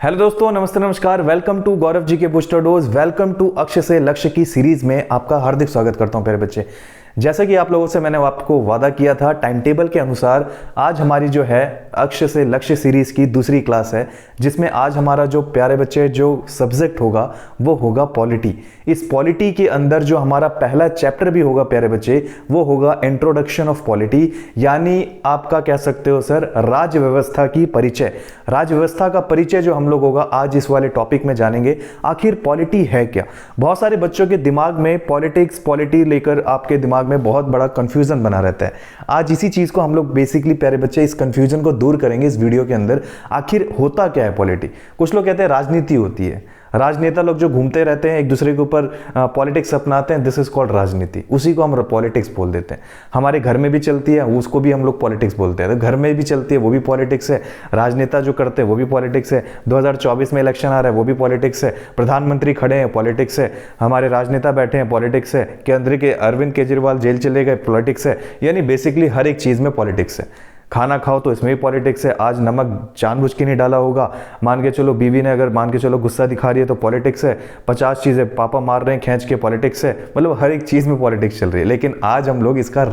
Hello दोस्तों, नमस्ते, नमस्कार। वेलकम टू गौरव जी के booster dose. Welcome to Akshay से लक्ष्य की सीरीज में आपका हार्दिक स्वागत करता हूं प्यारे बच्चे। जैसा कि आप लोगों से मैंने आपको वादा किया था, टाइम टेबल के अनुसार आज हमारी जो है अक्षय से लक्ष्य सीरीज की दूसरी क्लास है, जिसमें आज हमारा जो प्यारे बच्चे जो सब्जेक्ट होगा वो होगा पॉलिटी। इस पॉलिटी के अंदर जो हमारा पहला चैप्टर भी होगा प्यारे बच्चे, वो होगा इंट्रोडक्शन ऑफ पॉलिटी, यानी आपका कह सकते हो सर राज्य व्यवस्था की परिचय। राज्य व्यवस्था का परिचय जो हम लोग होगा आज इस वाले टॉपिक में जानेंगे। आखिर पॉलिटी है क्या? बहुत सारे बच्चों के दिमाग में पॉलिटिक्स, पॉलिटी लेकर आपके दिमाग में बहुत बड़ा कंफ्यूजन बना रहता है। आज इसी चीज को हम लोग बेसिकली प्यारे बच्चे इस कंफ्यूजन को दूर करेंगे इस वीडियो के अंदर। आखिर होता क्या है पॉलिटी? कुछ लोग कहते हैं राजनीति होती है, राजनेता लोग जो घूमते रहते हैं एक दूसरे के ऊपर पॉलिटिक्स अपनाते हैं, दिस इज कॉल्ड राजनीति। उसी को हम पॉलिटिक्स बोल देते हैं। हमारे घर में भी चलती है, उसको भी हम लोग पॉलिटिक्स बोलते हैं। तो घर में भी चलती है, वो भी पॉलिटिक्स है। राजनेता जो करते हैं वो भी पॉलिटिक्स है। 2024 में इलेक्शन आ रहा है, वो भी पॉलिटिक्स है। प्रधानमंत्री खड़े हैं, पॉलिटिक्स है। हमारे राजनेता बैठे हैं, पॉलिटिक्स है। केंद्र के अरविंद केजरीवाल जेल चले गए, पॉलिटिक्स है। यानी बेसिकली हर एक चीज में पॉलिटिक्स है। खाना खाओ तो इसमें भी पॉलिटिक्स है। आज नमक जानबूझ के नहीं डाला होगा, मान के चलो बीवी ने अगर मान के चलो गुस्सा दिखा रही है तो पॉलिटिक्स है। 50 चीजें पापा मार रहे हैं खींच के, पॉलिटिक्स है। मतलब हर एक चीज में पॉलिटिक्स चल रही है। लेकिन आज हम लोग इसका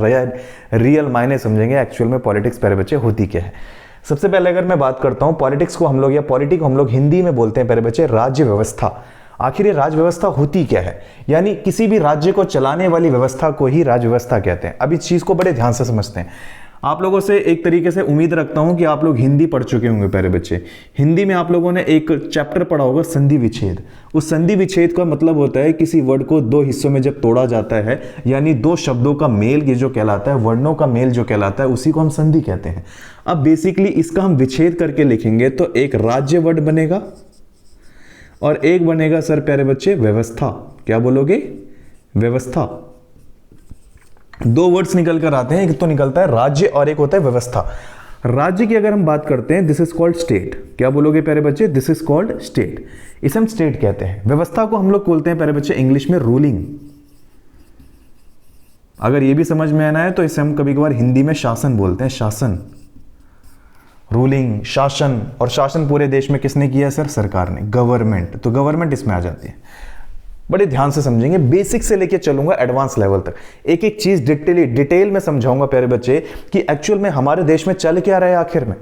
रियल मायने समझेंगे, एक्चुअल में पॉलिटिक्स प्यारे बच्चे होती क्या है। सबसे पहले अगर मैं बात करता हूं पॉलिटिक्स को हम लोग या पॉलिटी को हम लोग हिंदी में बोलते हैं प्यारे बच्चे राज्य व्यवस्था। आखिर ये राज्य व्यवस्था होती क्या है? यानी किसी भी राज्य को चलाने वाली व्यवस्था को ही राज्य व्यवस्था कहते हैं। अब इस चीज को बड़े ध्यान से समझते हैं। आप लोगों से एक तरीके से उम्मीद रखता हूं कि आप लोग हिंदी पढ़ चुके होंगे प्यारे बच्चे। हिंदी में आप लोगों ने एक चैप्टर पढ़ा होगा संधि विच्छेद। उस संधि विच्छेद का मतलब होता है किसी वर्ड को दो हिस्सों में जब तोड़ा जाता है, यानी दो शब्दों का मेल ये जो कहलाता है, वर्णों का मेल जो कहलाता है, उसी को हम संधि कहते हैं। अब बेसिकली इसका हम विच्छेद करके लिखेंगे तो एक राज्य वर्ड बनेगा और एक बनेगा सर प्यारे बच्चे व्यवस्था। क्या बोलोगे? व्यवस्था। दो वर्ड्स निकल कर आते हैं, एक तो निकलता है राज्य और एक होता है व्यवस्था। राज्य की अगर हम बात करते हैं दिस इज कॉल्ड स्टेट। क्या बोलोगे प्यारे बच्चे? This is called state. इसे हम स्टेट कहते हैं। व्यवस्था को हम लोग बोलते हैं प्यारे बच्चे इंग्लिश में रूलिंग। अगर ये भी समझ में आना है तो इसे हम कभी कभार हिंदी में शासन बोलते हैं। शासन, रूलिंग, शासन। और शासन पूरे देश में किसने किया सर? सरकार ने, गवर्नमेंट। तो गवर्नमेंट इसमें आ जाती है। बड़े ध्यान से समझेंगे, बेसिक से लेके चलूंगा एडवांस लेवल तक। एक एक चीज डिटेल में समझाऊंगा प्यारे बच्चे कि एक्चुअल में हमारे देश में चल क्या रहा है। आखिर में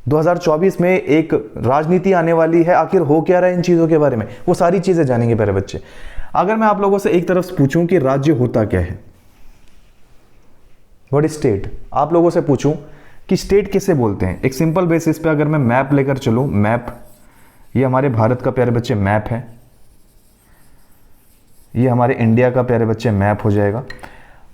2024 में एक राजनीति आने वाली है, आखिर हो क्या रहा है इन चीजों के बारे में, वो सारी चीजें जानेंगे प्यारे बच्चे। अगर मैं आप लोगों से एक तरफ पूछूं कि राज्य होता क्या है, व्हाट इज स्टेट, आप लोगों से पूछूं कि स्टेट किसे बोलते हैं, एक सिंपल बेसिस पे अगर मैं मैप लेकर चलूं, मैप, ये हमारे भारत का प्यारे बच्चे मैप है, ये हमारे इंडिया का प्यारे बच्चे मैप हो जाएगा।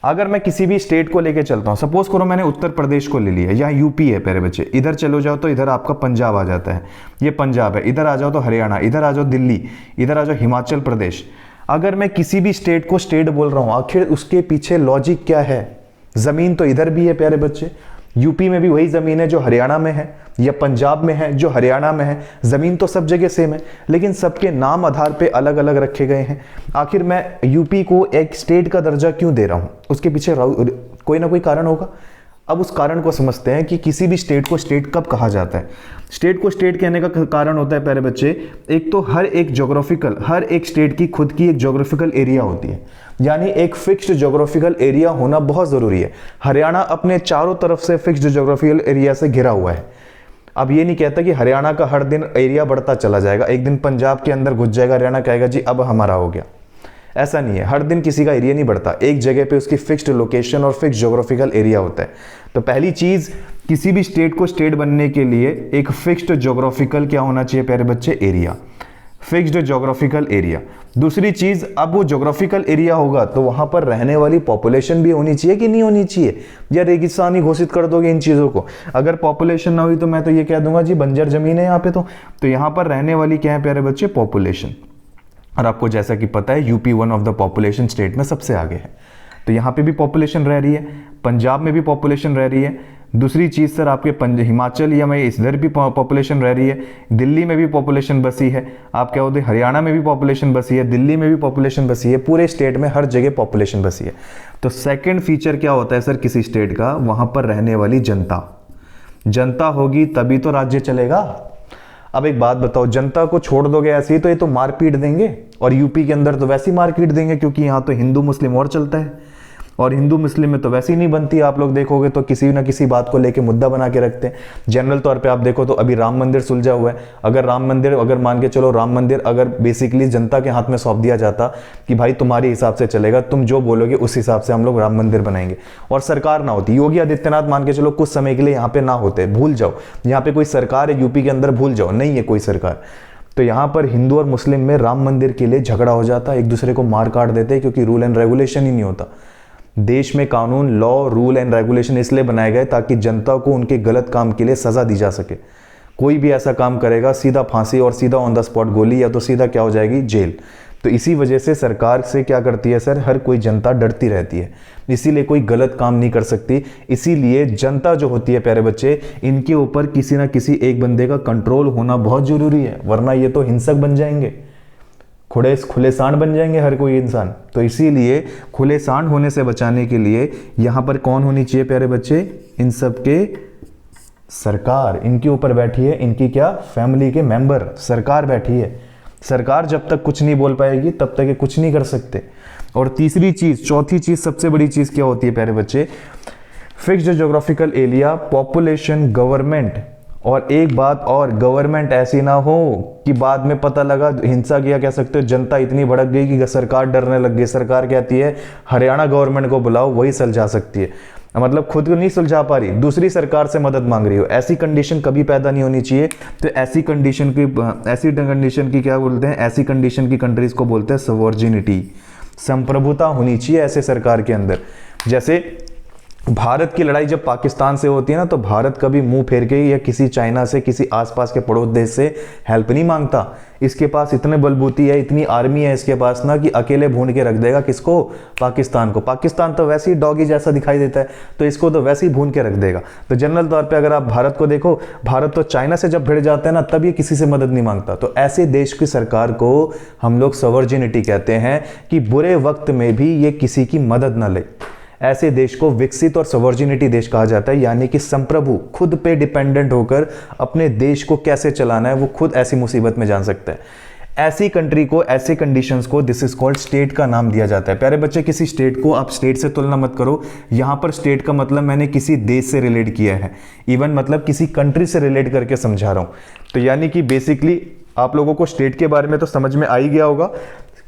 अगर मैं किसी भी स्टेट को लेके चलता हूं, सपोज करो मैंने उत्तर प्रदेश को ले लिया, यहाँ यूपी है प्यारे बच्चे, इधर चलो जाओ तो इधर आपका पंजाब आ जाता है, ये पंजाब है। इधर आ जाओ तो हरियाणा, इधर आ जाओ दिल्ली, इधर आ जाओ हिमाचल प्रदेश। अगर मैं किसी भी स्टेट को स्टेट बोल रहा हूं, आखिर उसके पीछे लॉजिक क्या है? जमीन तो इधर भी है प्यारे बच्चे, यूपी में भी वही जमीन है जो हरियाणा में है, या पंजाब में है जो हरियाणा में है। जमीन तो सब जगह सेम है, लेकिन सबके नाम आधार पे अलग अलग रखे गए हैं। आखिर मैं यूपी को एक स्टेट का दर्जा क्यों दे रहा हूं? उसके पीछे कोई ना कोई कारण होगा। अब उस कारण को समझते हैं कि किसी भी स्टेट को स्टेट कब कहा जाता है। स्टेट को स्टेट कहने का कारण होता है प्यारे बच्चे, एक तो हर एक स्टेट की खुद की एक ज्योग्राफिकल एरिया होती है, यानी एक फिक्स्ड ज्योग्राफिकल एरिया होना बहुत जरूरी है। हरियाणा अपने चारों तरफ से फिक्स्ड ज्योग्राफिकल एरिया से घिरा हुआ है। अब ये नहीं कहता कि हरियाणा का हर दिन एरिया बढ़ता चला जाएगा, एक दिन पंजाब के अंदर घुस जाएगा, हरियाणा कहेगा जी अब हमारा हो गया। ऐसा नहीं है, हर दिन किसी का एरिया नहीं बढ़ता, एक जगह पे उसकी फिक्स्ड लोकेशन और फिक्स्ड ज्योग्राफिकल एरिया होता है। तो पहली चीज, किसी भी स्टेट को स्टेट बनने के लिए एक फिक्स्ड ज्योग्राफिकल क्या होना चाहिए प्यारे बच्चे? Area, fixed geographical area. दूसरी चीज, अब वो ज्योग्राफिकल एरिया होगा तो वहां पर रहने वाली पॉपुलेशन भी होनी चाहिए कि नहीं होनी चाहिए, या रेगिस्तान ही घोषित कर दोगे इन चीजों को? अगर पॉपुलेशन ना हुई तो मैं तो ये कह दूंगा जी बंजर जमीन है यहाँ पे। तो यहाँ पर रहने वाली क्या है प्यारे बच्चे? पॉपुलेशन। और आपको जैसा कि पता है UP one of the population state में सबसे आगे है, तो यहाँ पे भी पॉपुलेशन रह रही है, पंजाब में भी पॉपुलेशन रह रही है। दूसरी चीज सर आपके हिमाचल या मैं इधर भी पॉपुलेशन रह रही है, दिल्ली में भी पॉपुलेशन बसी है, आप क्या होते हरियाणा में भी पॉपुलेशन बसी है, दिल्ली में भी पॉपुलेशन बसी है, पूरे स्टेट में हर जगह पॉपुलेशन बसी है। तो सेकंड फीचर क्या होता है सर किसी स्टेट का? वहां पर रहने वाली जनता। जनता होगी तभी तो राज्य चलेगा। अब एक बात बताओ, जनता को छोड़ दोगे ऐसे ही तो ये तो मारपीट देंगे, और यूपी के अंदर तो वैसी मारपीट देंगे, क्योंकि यहाँ तो हिंदू मुस्लिम और चलता है, और हिंदू मुस्लिम में तो वैसे ही नहीं बनती। आप लोग देखोगे तो किसी ना किसी बात को लेके मुद्दा बना के रखते हैं। जनरल तौर पे आप देखो तो अभी राम मंदिर सुलझा हुआ है। अगर मान के चलो राम मंदिर अगर बेसिकली जनता के हाथ में सौंप दिया जाता कि भाई तुम्हारे हिसाब से चलेगा, तुम जो बोलोगे उस हिसाब से हम लोग राम मंदिर बनाएंगे, और सरकार ना होती, योगी आदित्यनाथ मान के चलो कुछ समय के लिए यहाँ पे ना होते, भूल जाओ यहाँ पे कोई सरकार है यूपी के अंदर, भूल जाओ, नहीं है कोई सरकार, तो यहाँ पर हिंदू और मुस्लिम में राम मंदिर के लिए झगड़ा हो जाता, एक दूसरे को मार काट देते, क्योंकि रूल एंड रेगुलेशन ही नहीं होता। देश में कानून, लॉ, रूल एंड रेगुलेशन इसलिए बनाए गए ताकि जनता को उनके गलत काम के लिए सजा दी जा सके। कोई भी ऐसा काम करेगा सीधा फांसी और सीधा ऑन द स्पॉट गोली, या तो सीधा क्या हो जाएगी, जेल। तो इसी वजह से सरकार से क्या करती है सर, हर कोई जनता डरती रहती है, इसीलिए कोई गलत काम नहीं कर सकती। इसीलिए जनता जो होती है प्यारे बच्चे, इनके ऊपर किसी ना किसी एक बंदे का कंट्रोल होना बहुत जरूरी है, वरना ये तो हिंसक बन जाएंगे, खुले सांड बन जाएंगे हर कोई इंसान। तो इसीलिए खुले सांड होने से बचाने के लिए यहां पर कौन होनी चाहिए प्यारे बच्चे, इन सब के सरकार, इनके ऊपर बैठी है, इनकी क्या, फैमिली के मेंबर, सरकार बैठी है। सरकार जब तक कुछ नहीं बोल पाएगी तब तक ये कुछ नहीं कर सकते। और तीसरी चीज, चौथी चीज, सबसे बड़ी चीज क्या होती है प्यारे बच्चे, fixed geographical area, population, government. और एक बात और, गवर्नमेंट ऐसी ना हो कि बाद में पता लगा हिंसा किया, कह सकते हो जनता इतनी भड़क गई कि सरकार डरने लग गई। सरकार कहती है हरियाणा गवर्नमेंट को बुलाओ, वही सुलझा सकती है, मतलब खुद को नहीं सुलझा पा रही, दूसरी सरकार से मदद मांग रही हो। ऐसी कंडीशन कभी पैदा नहीं होनी चाहिए। तो ऐसी कंडीशन की क्या बोलते हैं, ऐसी कंडीशन की कंट्रीज को बोलते हैं सवर्जिनिटी, संप्रभुता होनी चाहिए ऐसे सरकार के अंदर। जैसे भारत की लड़ाई जब पाकिस्तान से होती है ना, तो भारत कभी मुंह फेर के या किसी चाइना से, किसी आसपास के पड़ोस देश से हेल्प नहीं मांगता। इसके पास इतने बलबूती है, इतनी आर्मी है इसके पास ना, कि अकेले भून के रख देगा किसको, पाकिस्तान को। पाकिस्तान तो वैसे ही डॉगी जैसा दिखाई देता है, तो इसको तो वैसे ही भून के रख देगा। तो जनरल तौर पे अगर आप भारत को देखो, भारत तो चाइना से जब भिड़ जाता है ना, तब ये किसी से मदद नहीं मांगता। तो ऐसे देश की सरकार को हम लोग सवर्जिनिटी कहते हैं, कि बुरे वक्त में भी ये किसी की मदद ना ले। ऐसे देश को विकसित और सवर्जिनिटी देश कहा जाता है, यानी कि संप्रभु, खुद पे डिपेंडेंट होकर अपने देश को कैसे चलाना है वो खुद ऐसी मुसीबत में जान सकता है। ऐसी कंट्री को, ऐसे कंडीशंस को, दिस इज कॉल्ड स्टेट का नाम दिया जाता है। प्यारे बच्चे, किसी स्टेट को आप स्टेट से तुलना मत करो। यहां पर स्टेट का मतलब मैंने किसी देश से रिलेट किया है, इवन मतलब किसी कंट्री से रिलेट करके समझा रहा हूं। तो यानी कि बेसिकली आप लोगों को स्टेट के बारे में तो समझ में आ ही गया होगा।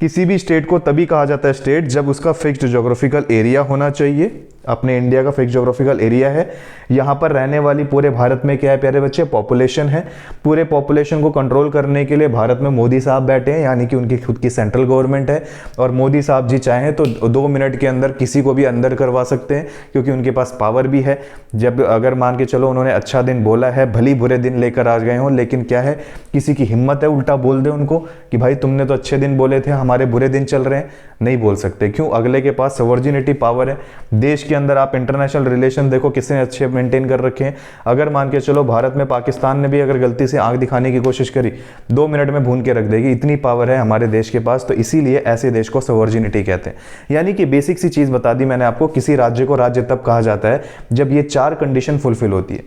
किसी भी स्टेट को तभी कहा जाता है स्टेट जब उसका फिक्स्ड ज्योग्राफिकल एरिया होना चाहिए। अपने इंडिया का फिक्स्ड ज्योग्राफिकल एरिया है, यहाँ पर रहने वाली पूरे भारत में क्या है प्यारे बच्चे, पॉपुलेशन है। पूरे पॉपुलेशन को कंट्रोल करने के लिए भारत में मोदी साहब बैठे हैं, यानी कि उनकी खुद की सेंट्रल गवर्नमेंट है। और मोदी साहब जी चाहें तो 2 मिनट के अंदर किसी को भी अंदर करवा सकते हैं, क्योंकि उनके पास पावर भी है। जब अगर मान के चलो उन्होंने अच्छा दिन बोला है, भली बुरे दिन लेकर आ गए हों, लेकिन क्या है, किसी की हिम्मत है उल्टा बोल दे उनको कि भाई तुमने तो अच्छे दिन बोले थे, हमारे बुरे दिन चल रहे हैं, नहीं बोल सकते। क्यों? अगले के पास सवर्जिनिटी पावर है। देश के अंदर आप इंटरनेशनल रिलेशन देखो किसने अच्छे मेंटेन कर रखे हैं। अगर मान के चलो भारत में पाकिस्तान ने भी अगर गलती से आंख दिखाने की कोशिश करी, 2 मिनट में भून के रख देगी, इतनी पावर है हमारे देश के पास। तो इसीलिए ऐसे देश को सवर्जिनिटी कहते हैं। यानी कि बेसिक सी चीज बता दी मैंने आपको, किसी राज्य को राज्य तब कहा जाता है जब ये 4 कंडीशन फुलफिल होती है।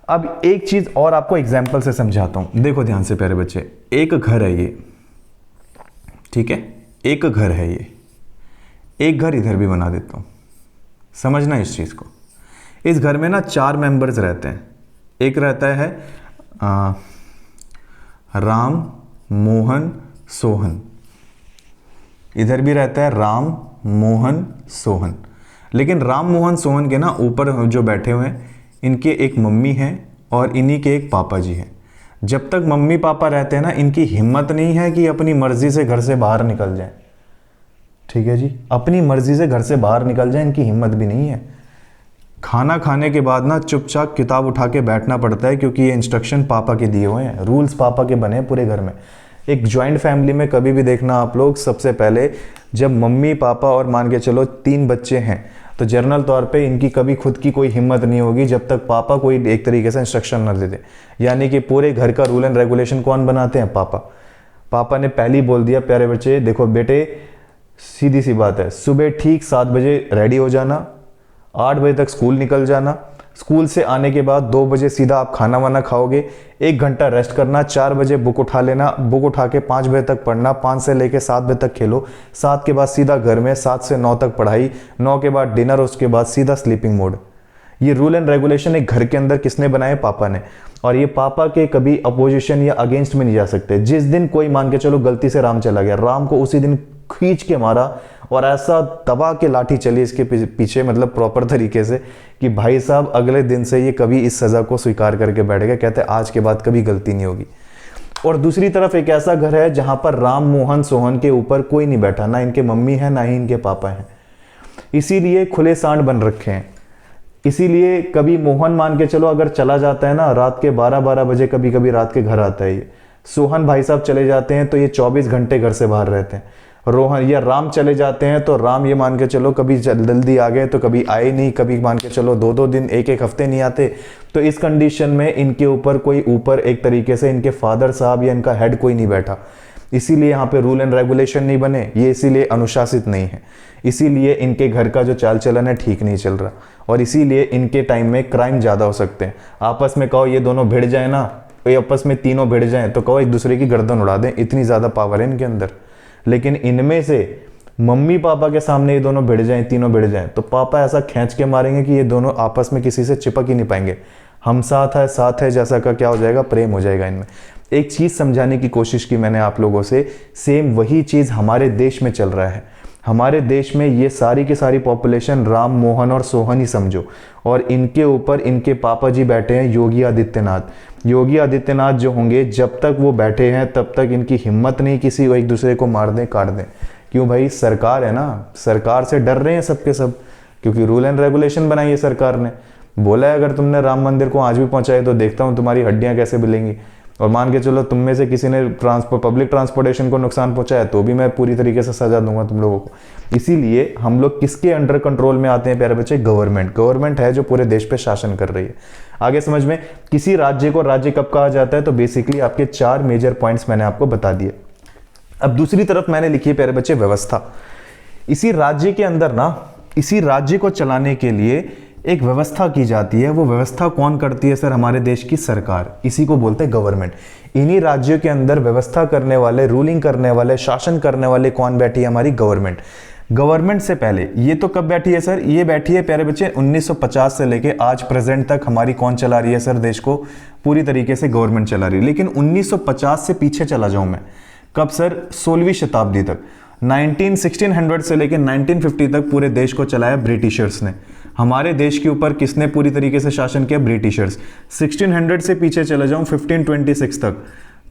अब एक चीज और आपको एग्जाम्पल से समझाता हूं, देखो ध्यान से प्यारे बच्चे। एक घर है ये, ठीक है, एक घर है ये, एक घर इधर भी बना देता हूं, समझना इस चीज को। इस घर में ना 4 मेंबर्स रहते हैं। एक रहता है राम, मोहन, सोहन। इधर भी रहता है राम, मोहन, सोहन। लेकिन राम, मोहन, सोहन के ना ऊपर जो बैठे हुए हैं, इनके एक मम्मी हैं और इन्हीं के एक पापा जी हैं। जब तक मम्मी पापा रहते हैं ना, इनकी हिम्मत नहीं है कि अपनी मर्जी से घर से बाहर निकल जाए। ठीक है जी, अपनी मर्जी से घर से बाहर निकल जाए, इनकी हिम्मत भी नहीं है। खाना खाने के बाद ना चुपचाप किताब उठा के बैठना पड़ता है, क्योंकि ये इंस्ट्रक्शन पापा के दिए हुए हैं, रूल्स पापा के बने पूरे घर में। एक ज्वाइंट फैमिली में कभी भी देखना आप लोग, सबसे पहले जब मम्मी पापा और मान के चलो 3 बच्चे हैं, तो जनरल तौर पे इनकी कभी खुद की कोई हिम्मत नहीं होगी जब तक पापा कोई एक तरीके से इंस्ट्रक्शन न दे दे। यानी कि पूरे घर का रूल एंड रेगुलेशन कौन बनाते हैं? पापा। पापा ने पहले ही बोल दिया, प्यारे बच्चे देखो बेटे, सीधी सी बात है, सुबह ठीक 7 बजे रेडी हो जाना, 8 बजे तक स्कूल निकल जाना, स्कूल से आने के बाद 2 बजे सीधा आप खाना वाना खाओगे, 1 घंटा रेस्ट करना, 4 बजे बुक उठा लेना, बुक उठा के 5 बजे तक पढ़ना, 5 से लेके 7 बजे तक खेलो, 7 के बाद सीधा घर में, 7 से 9 तक पढ़ाई, 9 के बाद डिनर, उसके बाद सीधा स्लीपिंग मोड। ये रूल एंड रेगुलेशन एक घर के अंदर किसने बनाए? पापा ने। और ये पापा के कभी अपोजिशन या अगेंस्ट में नहीं जा सकते। जिस दिन कोई मान के चलो गलती से राम चला गया, राम को उसी दिन खींच के मारा और ऐसा दबा के लाठी चली इसके पीछे, मतलब प्रॉपर तरीके से, कि भाई साहब अगले दिन से ये कभी इस सजा को स्वीकार करके बैठ गए। कहते हैं आज के बाद कभी गलती नहीं होगी। और दूसरी तरफ एक ऐसा घर है जहां पर राम मोहन सोहन के ऊपर कोई नहीं बैठा, ना इनके मम्मी है ना ही इनके पापा हैं, इसीलिए खुले सांड बन रखे हैं। इसीलिए कभी मोहन मान के चलो अगर चला जाता है ना, रात के 12-12 बजे कभी कभी रात के घर आता है ये। सोहन भाई साहब चले जाते हैं तो ये 24 घंटे घर से बाहर रहते हैं। रोहन या राम चले जाते हैं तो राम ये मान के चलो कभी जल्दी आ गए तो कभी आए नहीं, कभी मान के चलो 2-2 दिन, 1-1 हफ्ते नहीं आते। तो इस कंडीशन में इनके ऊपर कोई ऊपर एक तरीके से इनके फादर साहब या इनका हेड कोई नहीं बैठा, इसीलिए यहाँ पे रूल एंड रेगुलेशन नहीं बने, ये इसीलिए अनुशासित नहीं है, इसीलिए इनके घर का जो चाल चलन है ठीक नहीं चल रहा, और इसीलिए इनके टाइम में क्राइम ज़्यादा हो सकते हैं। आपस में कहो ये दोनों भिड़ जाए ना, ये आपस में तीनों भिड़ जाएं तो कहो एक दूसरे की गर्दन उड़ा दें, इतनी ज़्यादा पावर है इनके अंदर। लेकिन इनमें से मम्मी पापा के सामने ये दोनों भिड़ जाएं, तीनों भिड़ जाएं, तो पापा ऐसा खींच के मारेंगे कि ये दोनों आपस में किसी से चिपक ही नहीं पाएंगे। हम साथ है जैसा का क्या हो जाएगा, प्रेम हो जाएगा इनमें। एक चीज़ समझाने की कोशिश की मैंने आप लोगों से, सेम वही चीज़ हमारे देश में चल रहा है। हमारे देश में ये सारी की सारी पॉपुलेशन राम मोहन और सोहन ही समझो, और इनके ऊपर इनके पापा जी बैठे हैं योगी आदित्यनाथ। योगी आदित्यनाथ जो होंगे, जब तक वो बैठे हैं तब तक इनकी हिम्मत नहीं किसी को एक दूसरे को मार दें, काट दें। क्यों भाई? सरकार है ना, सरकार से डर रहे हैं सबके सब, क्योंकि रूल एंड रेगुलेशन बनाई है सरकार ने। बोला है अगर तुमने राम मंदिर को आज भी पहुंचाए तो देखता हूं तुम्हारी हड्डियां कैसे मिलेंगी। और मान के चलो तुम में से किसी ने पब्लिक ट्रांसपोर्टेशन को नुकसान पहुंचाया तो भी मैं पूरी तरीके से सजा दूंगा तुम लोगों को। इसीलिए हम लोग किसके अंडर कंट्रोल में आते हैं प्यारे बच्चे? गवर्नमेंट है जो पूरे देश पे शासन कर रही है। आगे समझ में, किसी राज्य को राज्य कब कहा जाता है? तो बेसिकली आपके 4 मेजर पॉइंट्स मैंने आपको बता दिए। अब दूसरी तरफ मैंने लिखी है प्यारे बच्चे व्यवस्था। इसी राज्य के अंदर ना, इसी राज्य को चलाने के लिए एक व्यवस्था की जाती है। वो व्यवस्था कौन करती है सर? हमारे देश की सरकार, इसी को बोलते हैं गवर्नमेंट। इन्हीं राज्यों के अंदर व्यवस्था करने वाले, रूलिंग करने वाले, शासन करने वाले कौन बैठी है? हमारी गवर्नमेंट। गवर्नमेंट से पहले ये तो कब बैठी है सर? ये बैठी है प्यारे बच्चे 1950 से लेके आज प्रेजेंट तक हमारी कौन चला रही है सर? देश को पूरी तरीके से गवर्नमेंट चला रही है। लेकिन 1950 से पीछे चला जाऊं मैं, कब सर? 16वीं शताब्दी तक, 1600 से लेकर 1950 तक पूरे देश को चलाया ब्रिटिशर्स ने। हमारे देश के ऊपर किसने पूरी तरीके से शासन किया? ब्रिटिशर्स। 1600 से पीछे चले जाऊं 1526 तक,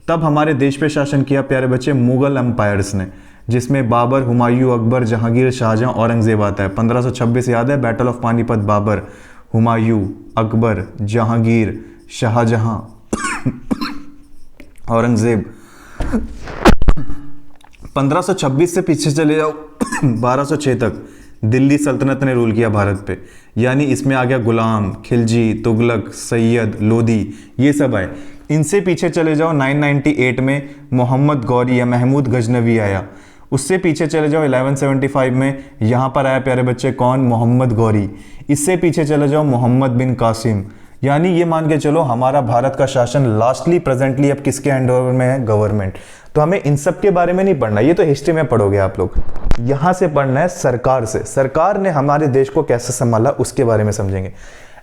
तब हमारे देश पे शासन किया प्यारे बच्चे मुगल एम्पायर्स ने, जिसमें बाबर, हुमायूं, अकबर, जहांगीर, शाहजहां, औरंगजेब आता है। 1526 याद है, बैटल ऑफ पानीपत। बाबर, हुमायूं, अकबर, जहांगीर, शाहजहां, औरंगजेब। 1526 से पीछे चले जाओ 1206 तक दिल्ली सल्तनत ने रूल किया भारत पे, यानी इसमें आ गया गुलाम, खिलजी, तुगलक, सैयद, लोधी, ये सब आए। इनसे पीछे चले जाओ 998 में मोहम्मद गौरी या महमूद गजनवी आया। उससे पीछे चले जाओ 1175 में यहाँ पर आया प्यारे बच्चे कौन? मोहम्मद गौरी। इससे पीछे चले जाओ मोहम्मद बिन कासिम। यानी ये मान के चलो हमारा भारत का शासन लास्टली प्रेजेंटली अब किसके हैंडओवर में है? गवर्नमेंट। तो हमें इन सब के बारे में नहीं पढ़ना, ये तो हिस्ट्री में पढ़ोगे आप लोग। यहां से पढ़ना है सरकार से, सरकार ने हमारे देश को कैसे संभाला उसके बारे में समझेंगे।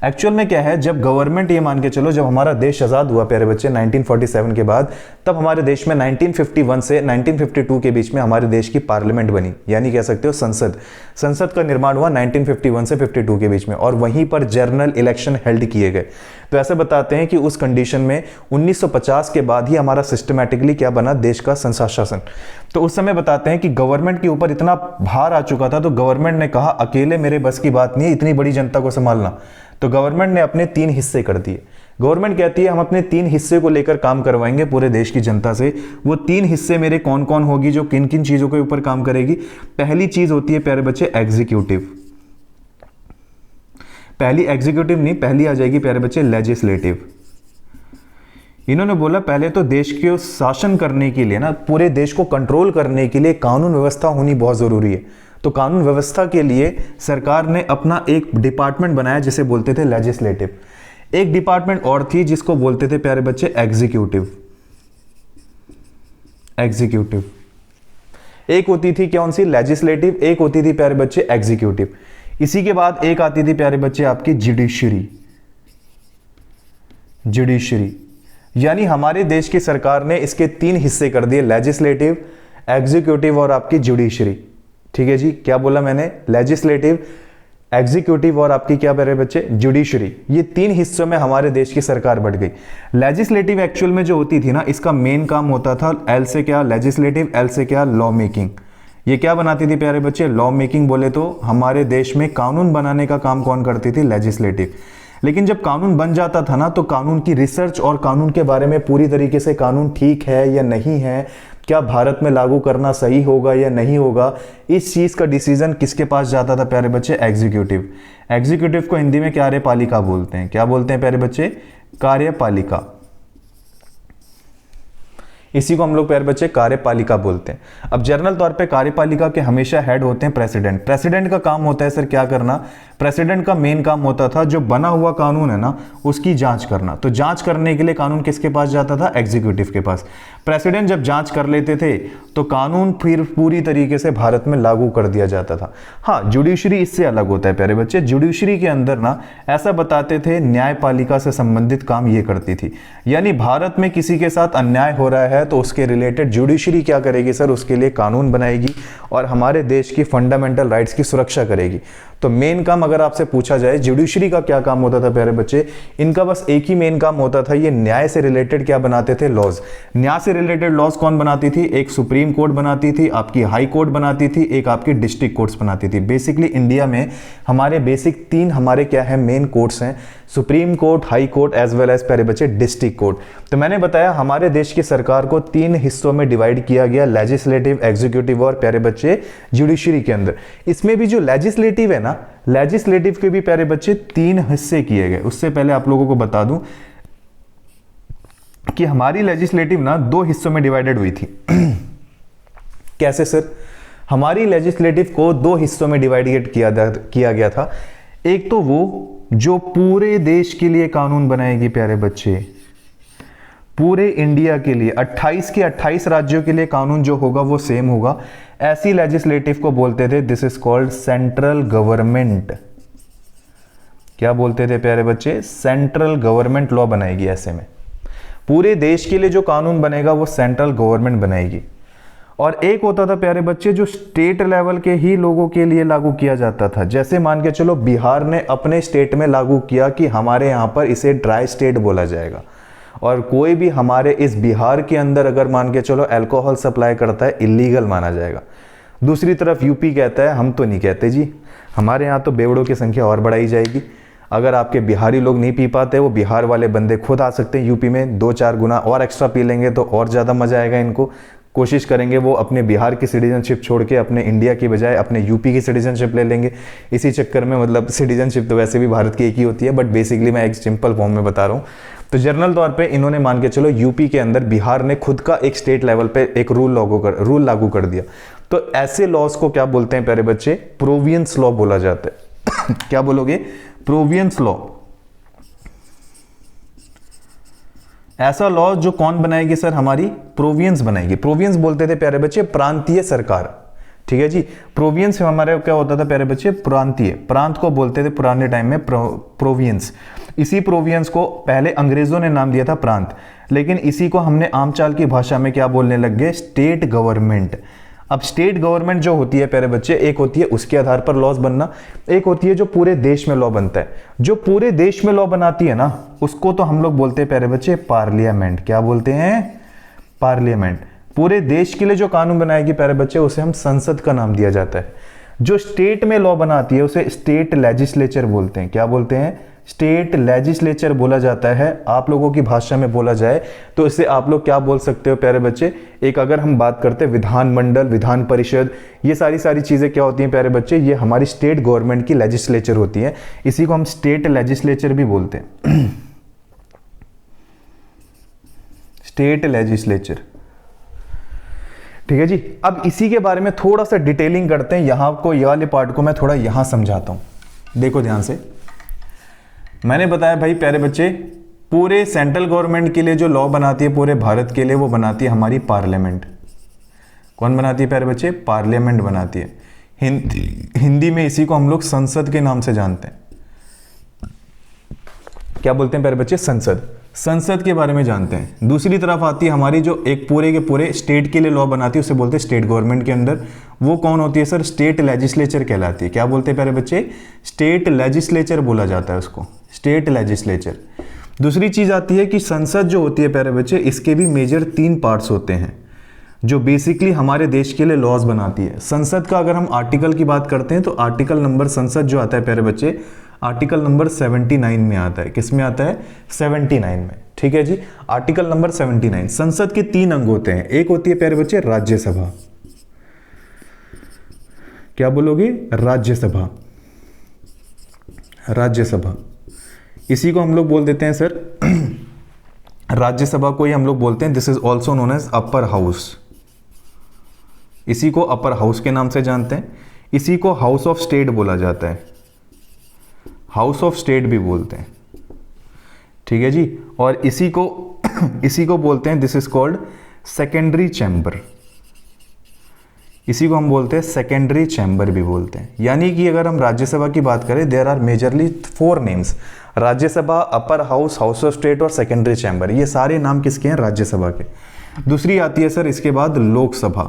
एक्चुअल में क्या है, जब गवर्नमेंट, ये मान के चलो जब हमारा देश आजाद हुआ प्यारे बच्चे 1947 के बाद, तब हमारे देश में 1951 से 1952 के बीच में हमारे देश की पार्लियामेंट बनी, यानी कह सकते हो संसद। संसद का निर्माण हुआ 1951 से 52 के बीच में, और वहीं पर जनरल इलेक्शन हेल्ड किए गए। तो ऐसे बताते हैं कि उस कंडीशन में 1950 के बाद ही हमारा सिस्टमैटिकली क्या बना? देश का शासन। तो उस समय बताते हैं कि गवर्नमेंट के ऊपर इतना भार आ चुका था, तो गवर्नमेंट ने कहा अकेले मेरे बस की बात नहीं है इतनी बड़ी जनता को संभालना। तो गवर्नमेंट ने अपने 3 हिस्से कर दिए। गवर्नमेंट कहती है हम अपने 3 हिस्से को लेकर काम करवाएंगे पूरे देश की जनता से। वो 3 हिस्से मेरे कौन कौन होगी, जो किन किन चीजों के ऊपर काम करेगी? पहली चीज होती है प्यारे बच्चे एग्जीक्यूटिव। पहली एग्जीक्यूटिव नहीं, पहली आ जाएगी प्यारे बच्चे लेजिस्लेटिव। इन्होंने बोला पहले तो देश के शासन करने के लिए ना, पूरे देश को कंट्रोल करने के लिए कानून व्यवस्था होनी बहुत जरूरी है। तो कानून व्यवस्था के लिए सरकार ने अपना एक डिपार्टमेंट बनाया जिसे बोलते थे लेजिस्लेटिव। एक डिपार्टमेंट और थी जिसको बोलते थे प्यारे बच्चे एग्जीक्यूटिव। एग्जीक्यूटिव एक होती थी कौन सी, लेजिस्लेटिव, एक होती थी प्यारे बच्चे एग्जीक्यूटिव। इसी के बाद एक आती थी प्यारे बच्चे आपकी जुडिशरी। जुडिशरी यानी हमारे देश की सरकार ने इसके 3 हिस्से कर दिए, लेजिस्लेटिव, एग्जीक्यूटिव और आपकी जुडिशरी। ठीक है जी, क्या बोला मैंने, लेजिस्लेटिव, एग्जीक्यूटिव और आपकी क्या प्यारे बच्चे, जुडिशरी। ये 3 हिस्सों में हमारे देश की सरकार बढ़ गई। लेजिस्लेटिव एक्चुअल में जो होती थी ना, इसका मेन काम होता था एल से क्या, लेजिस्लेटिव, एल से क्या, लॉ मेकिंग। ये क्या बनाती थी प्यारे बच्चे, लॉ मेकिंग। बोले तो हमारे देश में कानून बनाने का काम कौन करती थी, लेजिस्लेटिव। लेकिन जब कानून बन जाता था ना, तो कानून की रिसर्च और कानून के बारे में पूरी तरीके से कानून ठीक है या नहीं है, क्या भारत में लागू करना सही होगा या नहीं होगा, इस चीज का डिसीजन किसके पास जाता था प्यारे बच्चे, एग्जीक्यूटिव। एग्जीक्यूटिव को हिंदी में कार्यपालिका बोलते हैं। क्या बोलते हैं प्यारे बच्चे, कार्यपालिका। इसी को हम लोग प्यारे बच्चे कार्यपालिका बोलते हैं। अब जनरल तौर पे कार्यपालिका के हमेशा हेड होते हैं प्रेसिडेंट। प्रेसिडेंट का काम होता है सर क्या करना, प्रेसिडेंट का मेन काम होता था जो बना हुआ कानून है ना उसकी जांच करना। तो जांच करने के लिए कानून किसके पास जाता था, एग्जीक्यूटिव के पास। प्रेसिडेंट जब जांच कर लेते थे तो कानून फिर पूरी तरीके से भारत में लागू कर दिया जाता था। हाँ, जुडिशरी इससे अलग होता है प्यारे बच्चे। जुडिशरी के अंदर ना ऐसा बताते थे न्यायपालिका से संबंधित काम ये करती थी। यानी भारत में किसी के साथ अन्याय हो रहा है तो उसके रिलेटेड जुडिशरी क्या करेगी सर, उसके लिए कानून बनाएगी और हमारे देश की फंडामेंटल राइट्स की सुरक्षा करेगी। तो मेन काम अगर आपसे पूछा जाए जुडिशरी का क्या काम होता था प्यारे बच्चे, इनका बस एक ही मेन काम होता था, ये न्याय से रिलेटेड क्या बनाते थे, लॉज। न्याय से रिलेटेड लॉज कौन बनाती थी, एक सुप्रीम कोर्ट बनाती थी, आपकी हाई कोर्ट बनाती थी, एक आपकी डिस्ट्रिक्ट कोर्ट्स बनाती थी। बेसिकली इंडिया में हमारे बेसिक 3 हमारे क्या है मेन कोर्ट्स हैं, supreme court, high court as well as प्यारे बच्चे डिस्ट्रिक्ट कोर्ट। तो मैंने बताया हमारे देश की सरकार को 3 हिस्सों में डिवाइड किया गया, लेजिस्लेटिव, एग्जीक्यूटिव और प्यारे बच्चे जुडिशरी के अंदर। इसमें भी जो लेजिस्लेटिव है ना, लेजिस्लेटिव के भी प्यारे बच्चे 3 हिस्से किए गए। उससे पहले आप लोगों को बता दूं कि हमारी लेजिस्लेटिव ना 2 हिस्सों में डिवाइडेड हुई थी। कैसे सर, हमारी लेजिस्लेटिव को 2 हिस्सों में डिवाइडेड किया गया था। एक तो वो जो पूरे देश के लिए कानून बनाएगी प्यारे बच्चे, पूरे इंडिया के लिए 28 के 28 राज्यों के लिए कानून जो होगा वो सेम होगा। ऐसी लेजिस्लेटिव को बोलते थे this is called central government. क्या बोलते थे प्यारे बच्चे, सेंट्रल गवर्नमेंट लॉ बनाएगी। ऐसे में पूरे देश के लिए जो कानून बनेगा वो सेंट्रल गवर्नमेंट बनाएगी। और एक होता था प्यारे बच्चे जो स्टेट लेवल के ही लोगों के लिए लागू किया जाता था। जैसे मान के चलो बिहार ने अपने स्टेट में लागू किया कि हमारे यहाँ पर इसे ड्राई स्टेट बोला जाएगा, और कोई भी हमारे इस बिहार के अंदर अगर मान के चलो अल्कोहल सप्लाई करता है इलीगल माना जाएगा। दूसरी तरफ यूपी कहता है हम तो नहीं कहते जी, हमारे यहाँ तो बेवड़ों की संख्या और बढ़ाई जाएगी। अगर आपके बिहारी लोग नहीं पी पाते, वो बिहार वाले बंदे खुद आ सकते हैं यूपी में, 2-4 गुना और एक्स्ट्रा पी लेंगे तो और ज़्यादा मजा आएगा इनको। कोशिश करेंगे वो अपने बिहार की सिटीजनशिप छोड़ के अपने इंडिया की बजाय अपने यूपी की सिटीजनशिप ले लेंगे। इसी चक्कर में मतलब सिटीजनशिप तो वैसे भी भारत की एक ही होती है, बट बेसिकली मैं एक सिंपल फॉर्म में बता रहा हूँ। तो जनरल तौर पे इन्होंने मान के चलो यूपी के अंदर बिहार ने खुद का एक स्टेट लेवल पे एक रूल लागू कर दिया। तो ऐसे लॉज को क्या बोलते हैं प्यारे बच्चे, प्रोवियंस लॉ बोला जाता है। क्या बोलोगे, प्रोवियंस लॉ। ऐसा लॉ जो कौन बनाएगी सर, हमारी प्रोवियंस बनाएगी। प्रोवियंस बोलते थे प्यारे बच्चे प्रांतीय सरकार। ठीक है जी, प्रोवियंस हमारे क्या होता था प्यारे बच्चे, प्रांतीय। प्रांत को बोलते थे पुराने टाइम में प्रोवियंस। इसी प्रोवियंस को पहले अंग्रेजों ने नाम दिया था प्रांत, लेकिन इसी को हमने आमचाल की भाषा में क्या बोलने लग गए, स्टेट गवर्नमेंट। अब स्टेट गवर्नमेंट जो होती है प्यारे बच्चे, एक होती है उसके आधार पर लॉज बनना, एक होती है जो पूरे देश में लॉ बनता है। जो पूरे देश में लॉ बनाती है ना उसको तो हम लोग बोलते हैं प्यारे बच्चे पार्लियामेंट। क्या बोलते हैं, पार्लियामेंट। पूरे देश के लिए जो कानून बनाएगी प्यारे बच्चे उसे हम संसद का नाम दिया जाता है। जो स्टेट में लॉ बनाती है उसे स्टेट लेजिस्लेचर बोलते हैं। क्या बोलते हैं, स्टेट लेजिस्लेचर बोला जाता है। आप लोगों की भाषा में बोला जाए तो इसे आप लोग क्या बोल सकते हो प्यारे बच्चे, एक अगर हम बात करते हैं विधानमंडल, विधान परिषद, ये सारी चीजें क्या होती हैं प्यारे बच्चे, ये हमारी स्टेट गवर्नमेंट की लेजिस्लेचर होती है। इसी को हम स्टेट लेजिस्लेचर भी बोलते हैं, स्टेट लेजिस्लेचर। ठीक है जी। अब इसी के बारे में थोड़ा सा डिटेलिंग करते हैं, यहाँ को ये वाले पार्ट को मैं थोड़ा यहाँ समझाता हूँ। देखो ध्यान से, मैंने बताया भाई प्यारे बच्चे, पूरे सेंट्रल गवर्नमेंट के लिए जो लॉ बनाती है पूरे भारत के लिए, वो बनाती है हमारी पार्लियामेंट। कौन बनाती है प्यारे बच्चे? पार्लियामेंट बनाती है। हिंदी में इसी को हम लोग संसद के नाम से जानते हैं। क्या बोलते हैं प्यारे बच्चे? संसद। संसद के बारे में जानते हैं। दूसरी तरफ आती है हमारी जो एक पूरे के पूरे स्टेट के लिए लॉ बनाती है, उसे बोलते हैं स्टेट गवर्नमेंट के अंदर। वो कौन होती है सर? स्टेट लेजिस्लेचर कहलाती है। क्या बोलते हैं प्यारे बच्चे? स्टेट लेजिस्लेचर बोला जाता है उसको, स्टेट लेजिस्लेचर। दूसरी चीज आती है कि संसद जो होती है प्यारे बच्चे, इसके भी मेजर 3 पार्ट्स होते हैं जो बेसिकली हमारे देश के लिए लॉज बनाती है। संसद का अगर हम आर्टिकल की बात करते हैं तो आर्टिकल नंबर संसद जो आता है प्यारे बच्चे, आर्टिकल नंबर 79 में आता है। किस में आता है? 79 में। ठीक है जी, आर्टिकल नंबर 79। संसद के 3 अंग होते हैं। एक होती है प्यारे बच्चे राज्यसभा। क्या बोलोगे? राज्यसभा। राज्यसभा, इसी को हम लोग बोल देते हैं सर राज्यसभा को ही हम लोग बोलते हैं, this is also known as upper house. इसी को अपर हाउस के नाम से जानते हैं। इसी को हाउस ऑफ स्टेट बोला जाता है, हाउस ऑफ स्टेट भी बोलते हैं। ठीक है जी, और इसी को बोलते हैं, this is called secondary chamber. इसी को हम बोलते हैं सेकेंडरी चैम्बर भी बोलते हैं। यानी कि अगर हम राज्यसभा की बात करें, there are majorly 4 names, Rajya Sabha, upper house, house of state और सेकेंडरी चैम्बर। ये सारे नाम किसके हैं? राज्यसभा के। दूसरी आती है सर इसके बाद लोकसभा।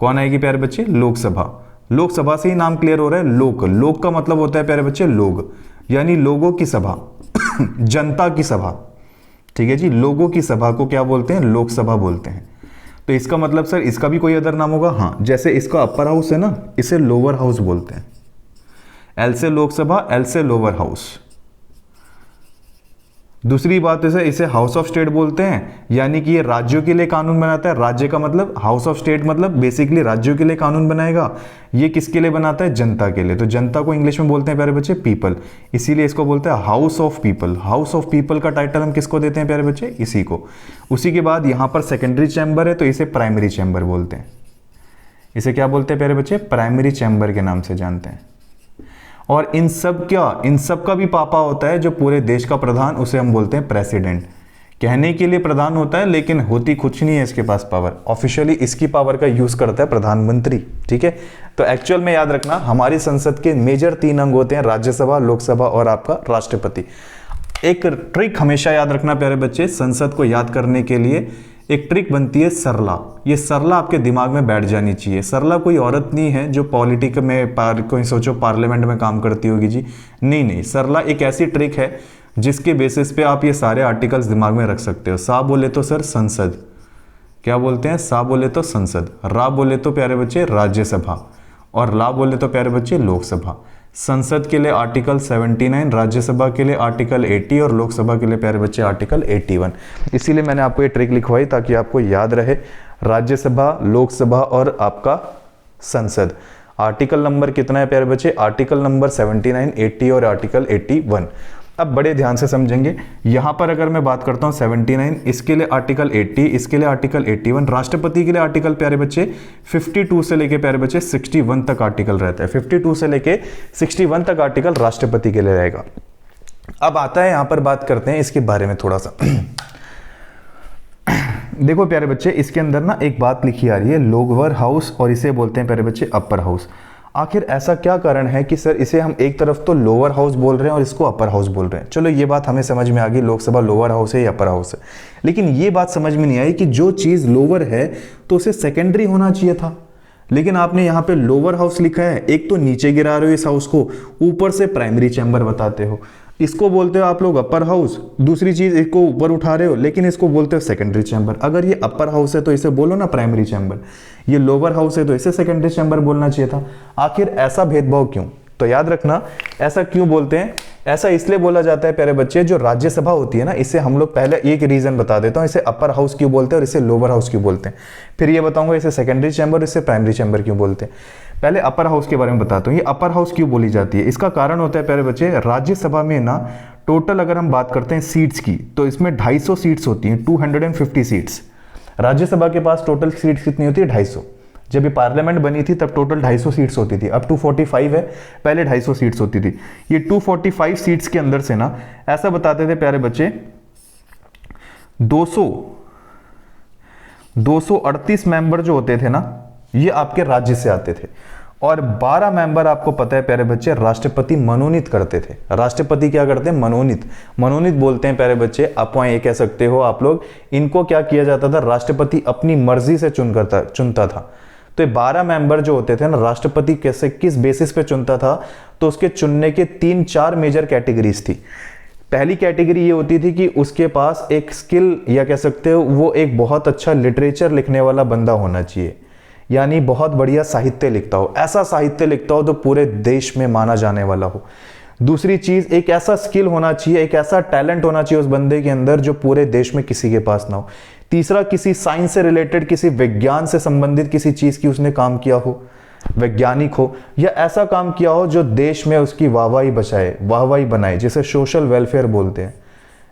कौन आएगी प्यारे बच्चे? लोकसभा। लोकसभा से ही नाम क्लियर हो रहा है, लोक। लोक का मतलब होता है प्यारे बच्चे लोग, यानी लोगों की सभा जनता की सभा। ठीक है जी, लोगों की सभा को क्या बोलते हैं? लोकसभा बोलते हैं। तो इसका मतलब सर इसका भी कोई अदर नाम होगा? हाँ, जैसे इसका अपर हाउस है ना, इसे लोअर हाउस बोलते हैं। एल से लोकसभा, एल से लोअर हाउस। दूसरी बात है इसे हाउस ऑफ स्टेट बोलते हैं, यानी कि ये राज्यों के लिए कानून बनाता है। राज्य का मतलब हाउस ऑफ स्टेट मतलब बेसिकली राज्यों के लिए कानून बनाएगा। ये किसके लिए बनाता है? जनता के लिए। तो जनता को इंग्लिश में बोलते हैं प्यारे बच्चे पीपल, इसीलिए इसको बोलते हैं house of people. House of people का टाइटल हम किसको देते हैं प्यारे बच्चे? इसी को। उसी के बाद यहाँ पर सेकेंडरी चैम्बर है तो इसे प्राइमरी चैम्बर बोलते हैं। इसे क्या बोलते हैं प्यारे बच्चे? प्राइमरी चैम्बर के नाम से जानते हैं। और इन सब का भी पापा होता है जो पूरे देश का प्रधान, उसे हम बोलते हैं प्रेसिडेंट। कहने के लिए प्रधान होता है लेकिन होती कुछ नहीं है इसके पास पावर। ऑफिशियली इसकी पावर का यूज करता है प्रधानमंत्री। ठीक है, तो एक्चुअल में याद रखना हमारी संसद के मेजर 3 अंग होते हैं, राज्यसभा, लोकसभा और आपका राष्ट्रपति। एक ट्रिक हमेशा याद रखना प्यारे बच्चे, संसद को याद करने के लिए एक ट्रिक बनती है सरला। ये सरला आपके दिमाग में बैठ जानी चाहिए। सरला कोई औरत नहीं है जो पॉलिटिक में कोई सोचो पार्लियामेंट में काम करती होगी जी, नहीं। सरला एक ऐसी ट्रिक है जिसके बेसिस पे आप ये सारे आर्टिकल्स दिमाग में रख सकते हो। सा बोले तो सर संसद, क्या बोलते हैं? सा बोले तो संसद, रा बोले तो प्यारे बच्चे राज्यसभा, और ला बोले तो प्यारे बच्चे लोकसभा। संसद के लिए आर्टिकल 79, राज्यसभा के लिए आर्टिकल 80 और लोकसभा के लिए प्यारे बच्चे आर्टिकल 81। इसीलिए मैंने आपको ये ट्रिक लिखवाई ताकि आपको याद रहे, राज्यसभा, लोकसभा और आपका संसद। आर्टिकल नंबर कितना है प्यारे बच्चे? आर्टिकल नंबर 79, 80 और आर्टिकल 81। अब बड़े ध्यान से समझेंगे। यहां पर अगर मैं बात करता हूं 79, इसके लिए आर्टिकल 80, इसके लिए आर्टिकल 81। राष्ट्रपति के लिए आर्टिकल प्यारे बच्चे 52 से लेके प्यारे बच्चे 61 तक आर्टिकल रहता है। 52 से लेके 61 तक आर्टिकल राष्ट्रपति के लिए रहेगा। अब आता है यहां पर बात करते हैं इसके बारे में थोड़ा सा देखो प्यारे बच्चे, इसके अंदर ना एक बात लिखी आ रही है लोअर हाउस, और इसे बोलते हैं प्यारे बच्चे अपर हाउस। आखिर ऐसा क्या कारण है कि सर इसे हम एक तरफ तो लोअर हाउस बोल रहे हैं और इसको अपर हाउस बोल रहे हैं? चलो ये बात हमें समझ में आ गई, लोकसभा लोअर हाउस है या अपर हाउस है। लेकिन ये बात समझ में नहीं आई कि जो चीज़ लोअर है तो उसे सेकेंडरी होना चाहिए था, लेकिन आपने यहाँ पे लोअर हाउस लिखा है। एक तो नीचे गिरा रहे हो इस हाउस को, ऊपर से प्राइमरी चैम्बर बताते हो। इसको बोलते हो आप लोग अपर हाउस, दूसरी चीज इसको ऊपर उठा रहे हो लेकिन इसको बोलते हो सेकेंडरी चैम्बर। अगर ये अपर हाउस है तो इसे बोलो ना प्राइमरी चैम्बर, ये लोअर हाउस है तो इसे सेकेंडरी चैम्बर बोलना चाहिए था। आखिर ऐसा भेदभाव क्यों? तो याद रखना ऐसा क्यों बोलते हैं। ऐसा इसलिए बोला जाता है प्यारे बच्चे, जो राज्यसभा होती है ना, इसे हम लोग पहले एक रीजन बता देता हूँ, इसे अपर हाउस क्यों बोलते हैं और इसे लोअर हाउस क्यों बोलते हैं। फिर ये बताऊंगा इसे सेकेंडरी चैम्बर, इसे प्राइमरी चैम्बर क्यों बोलते हैं। पहले अपर हाउस के बारे में बताता हूँ। ये अपर हाउस क्यों बोली जाती है, इसका कारण होता है प्यारे बच्चे, राज्यसभा में ना टोटल अगर हम बात करते हैं सीट्स की तो इसमें 250 सीट्स होती हैं, 250 सीट्स। राज्यसभा के पास टोटल सीट्स कितनी होती है? 250। जब ये पार्लियामेंट बनी थी तब टोटल 250 सीट्स होती थी, अब 245 है, पहले 250 सीट्स होती थी। ये 245 सीट्स के अंदर से ना ऐसा बताते थे प्यारे बच्चे 238 मेंबर जो होते थे ना ये आपके राज्य से आते थे, और 12 मेंबर आपको पता है प्यारे बच्चे राष्ट्रपति मनोनीत करते थे। राष्ट्रपति क्या करते हैं? मनोनीत बोलते हैं प्यारे बच्चे, आप ये कह सकते हो आप लोग। इनको क्या किया जाता था? राष्ट्रपति अपनी मर्जी से चुनता था। तो ये 12 मेंबर जो होते थे ना, राष्ट्रपति कैसे किस बेसिस पे चुनता था? तो उसके चुनने के 3-4 मेजर कैटेगरीज थी। पहली कैटेगरी ये होती थी कि उसके पास एक स्किल, या कह सकते हो वो एक बहुत अच्छा लिटरेचर लिखने वाला बंदा होना चाहिए, यानी बहुत बढ़िया साहित्य लिखता हो, ऐसा साहित्य लिखता हो तो पूरे देश में माना जाने वाला हो। दूसरी चीज, एक ऐसा स्किल होना चाहिए, एक ऐसा टैलेंट होना चाहिए उस बंदे के अंदर जो पूरे देश में किसी के पास ना हो। तीसरा, किसी साइंस से रिलेटेड, किसी विज्ञान से संबंधित किसी चीज की उसने काम किया हो, वैज्ञानिक हो, या ऐसा काम किया हो जो देश में उसकी वाहवाही बनाए, जिसे सोशल वेलफेयर बोलते हैं।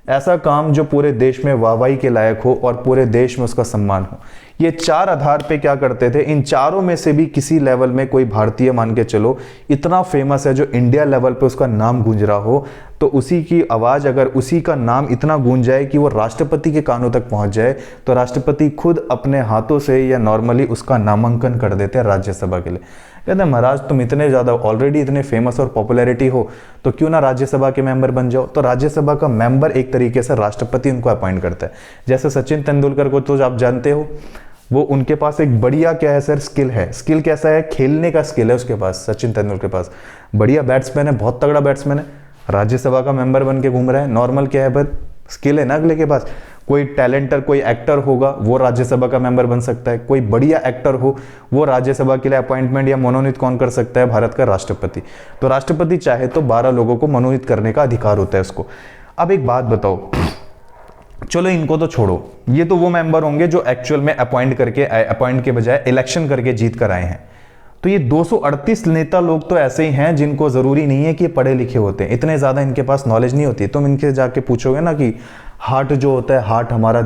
ऐसा काम जो पूरे देश में वाहवाही के लायक हो और पूरे देश में उसका सम्मान हो। ये 4 आधार पे क्या करते थे? इन चारों में से भी किसी लेवल में कोई भारतीय मान के चलो इतना फेमस है जो इंडिया लेवल पे उसका नाम गूंज रहा हो, तो उसी की आवाज़, अगर उसी का नाम इतना गूंज जाए कि वो राष्ट्रपति के कानों तक पहुंच जाए, तो राष्ट्रपति खुद अपने हाथों से या नॉर्मली उसका नामांकन कर देते हैं राज्यसभा के लिए। कहते हैं महाराज तुम इतने ज़्यादा ऑलरेडी इतने फेमस और पॉपुलैरिटी हो तो क्यों ना राज्यसभा के मेंबर बन जाओ। तो राज्यसभा का मेंबर एक तरीके से राष्ट्रपति उनको अपॉइंट करता है। जैसे सचिन तेंदुलकर को तो आप जानते हो, वो उनके पास एक बढ़िया क्या है सर? स्किल है। स्किल कैसा है? खेलने का स्किल है उसके पास, सचिन तेंदुलकर के पास। बढ़िया बैट्समैन है, बहुत तगड़ा बैट्समैन है, राज्यसभा का मेंबर बन के घूम रहा है। नॉर्मल क्या है पर स्किल है ना अगले के पास। कोई टैलेंटर, कोई एक्टर होगा वो राज्यसभा का मेंबर बन सकता है। कोई बढ़िया एक्टर हो वो राज्यसभा के लिए अपॉइंटमेंट या मनोनीत कौन कर सकता है? भारत का राष्ट्रपति। तो राष्ट्रपति चाहे तो 12 लोगों को मनोनीत करने का अधिकार होता है उसको। अब एक बात बताओ, चलो इनको तो छोड़ो, ये तो वो मेंबर होंगे जो एक्चुअल में अपॉइंट के बजाय इलेक्शन करके जीत कर आए हैं। तो ये 238 नेता लोग तो ऐसे ही हैं जिनको जरूरी नहीं है कि पढ़े लिखे होते हैं, इतने ज्यादा इनके पास नॉलेज नहीं होती। तुम इनके जाके पूछोगे ना कि हार्ट जो होता है, हार्ट हमारा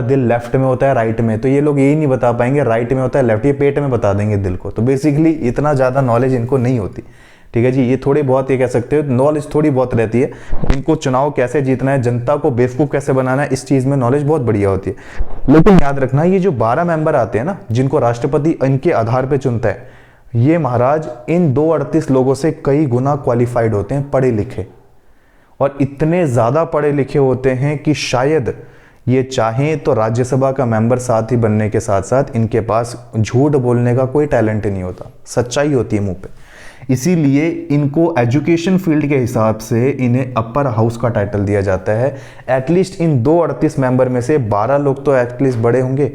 दिल लेफ्ट में होता है राइट में, तो ये लोग यही नहीं बता पाएंगे राइट में होता है लेफ्ट, ये पेट में बता देंगे दिल को। तो बेसिकली इतना ज्यादा नॉलेज इनको नहीं होती। ठीक है जी, ये थोड़ी बहुत, ये कह सकते हो नॉलेज थोड़ी बहुत रहती है। इनको चुनाव कैसे जीतना है, जनता को बेवकूफ कैसे बनाना है, इस चीज में नॉलेज बहुत बढ़िया होती है। लेकिन याद रखना, ये जो 12 मेंबर आते हैं ना जिनको राष्ट्रपति इनके आधार पे चुनता है, ये महाराज इन 238 लोगों से कई गुना क्वालिफाइड होते हैं, पढ़े लिखे, और इतने ज्यादा पढ़े लिखे होते हैं कि शायद ये चाहें तो राज्यसभा का मेंबर साथ ही बनने के साथ साथ इनके पास झूठ बोलने का कोई टैलेंट नहीं होता, सच्चाई होती है मुंह पे। इसीलिए इनको एजुकेशन फील्ड के हिसाब से इन्हें अपर हाउस का टाइटल दिया जाता है। एटलीस्ट इन 238 मेंबर में से 12 लोग तो एटलीस्ट बड़े होंगे,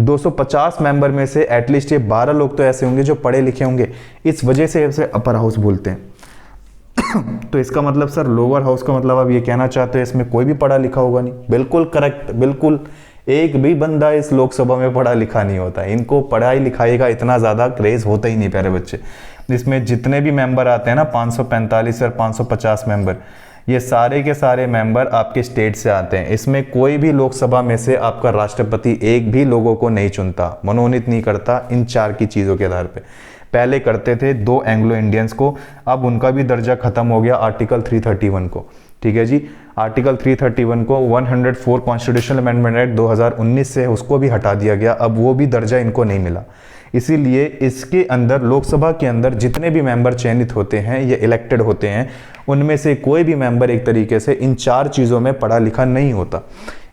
250 मेंबर में से एटलीस्ट ये 12 लोग तो ऐसे होंगे जो पढ़े लिखे होंगे, इस वजह से इसे अपर हाउस बोलते हैं। तो इसका मतलब सर लोअर हाउस का मतलब आप ये कहना चाहते हैं इसमें कोई भी पढ़ा लिखा होगा नहीं? बिल्कुल करेक्ट, बिल्कुल एक भी बंदा इस लोकसभा में पढ़ा लिखा नहीं होता। इनको पढ़ाई लिखाई का इतना ज्यादा क्रेज होता ही नहीं प्यारे बच्चे। इसमें जितने भी मेंबर आते हैं ना 545 और 550 मेंबर, ये सारे के सारे मेंबर आपके स्टेट से आते हैं। इसमें कोई भी लोकसभा में से आपका राष्ट्रपति एक भी लोगों को नहीं चुनता, मनोनीत नहीं करता इन 4 की चीजों के आधार पे। पहले करते थे 2 एंग्लो इंडियंस को, अब उनका भी दर्जा खत्म हो गया आर्टिकल 331 को। ठीक है जी, आर्टिकल 331 को 104 कॉन्स्टिट्यूशनल अमेंडमेंट एक्ट 2019 से उसको भी हटा दिया गया, अब वो भी दर्जा इनको नहीं मिला। इसीलिए इसके अंदर लोकसभा के अंदर जितने भी मेंबर चयनित होते हैं ये इलेक्टेड होते हैं, उनमें से कोई भी मेंबर एक तरीके से इन 4 चीज़ों में पढ़ा लिखा नहीं होता।